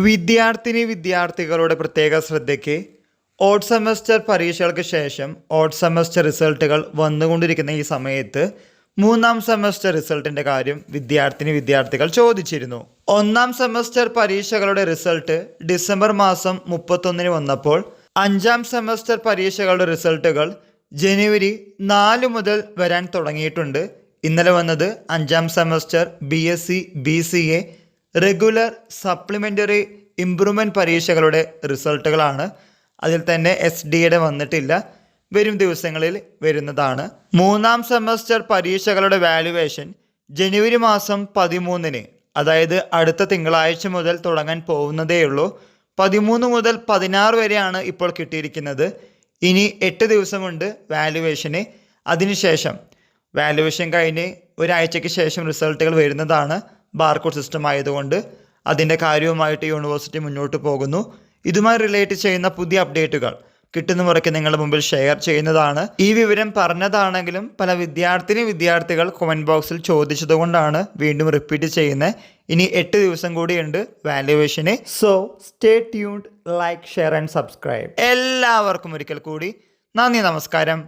വിദ്യാർത്ഥികളുടെ പ്രത്യേക ശ്രദ്ധയ്ക്ക് ഓഡ് സെമസ്റ്റർ പരീക്ഷകൾക്ക് ശേഷം ഓഡ് സെമസ്റ്റർ റിസൾട്ടുകൾ വന്നുകൊണ്ടിരിക്കുന്ന ഈ സമയത്ത് മൂന്നാം സെമസ്റ്റർ റിസൾട്ടിൻ്റെ കാര്യം വിദ്യാർത്ഥികൾ ചോദിച്ചിരുന്നു. ഒന്നാം സെമസ്റ്റർ പരീക്ഷകളുടെ റിസൾട്ട് ഡിസംബർ മാസം 31 വന്നപ്പോൾ അഞ്ചാം സെമസ്റ്റർ പരീക്ഷകളുടെ റിസൾട്ടുകൾ ജനുവരി 4 മുതൽ വരാൻ തുടങ്ങിയിട്ടുണ്ട്. ഇന്നലെ വന്നത് അഞ്ചാം semester BSc BCA regular supplementary improvement പരീക്ഷകളുടെ റിസൾട്ടുകളാണ്. അതിൽ തന്നെ SDയുടെ വന്നിട്ടില്ല, വരും ദിവസങ്ങളിൽ വരുന്നതാണ്. മൂന്നാം സെമസ്റ്റർ പരീക്ഷകളുടെ വാല്യുവേഷൻ ജനുവരി മാസം 13 അതായത് അടുത്ത തിങ്കളാഴ്ച മുതൽ തുടങ്ങാൻ പോകുന്നതേയുള്ളൂ. 13 മുതൽ 16 വരെയാണ് ഇപ്പോൾ കിട്ടിയിരിക്കുന്നത്. ഇനി 8 ദിവസം കൊണ്ട് വാല്യുവേഷന്. അതിനുശേഷം വാല്യുവേഷൻ കഴിഞ്ഞ് ഒരാഴ്ചയ്ക്ക് ശേഷം റിസൾട്ടുകൾ വരുന്നതാണ്. ബാർകോഡ് സിസ്റ്റം ആയതുകൊണ്ട് അതിൻ്റെ കാര്യവുമായിട്ട് യൂണിവേഴ്സിറ്റി മുന്നോട്ട് പോകുന്നു. ഇതുമായി റിലേറ്റ് ചെയ്യുന്ന പുതിയ അപ്ഡേറ്റുകൾ കിട്ടുന്ന മുറയ്ക്ക് നിങ്ങളുടെ മുമ്പിൽ ഷെയർ ചെയ്യുന്നതാണ്. ഈ വിവരം പറഞ്ഞതാണെങ്കിലും പല വിദ്യാർത്ഥികൾ കമൻറ്റ് ബോക്സിൽ ചോദിച്ചതുകൊണ്ടാണ് വീണ്ടും റിപ്പീറ്റ് ചെയ്യുന്നത്. ഇനി 8 ദിവസം കൂടിയുണ്ട് വാല്യുവേഷന്. So stay tuned, like, share and subscribe. എല്ലാവർക്കും ഒരിക്കൽ കൂടി നന്ദി, നമസ്കാരം.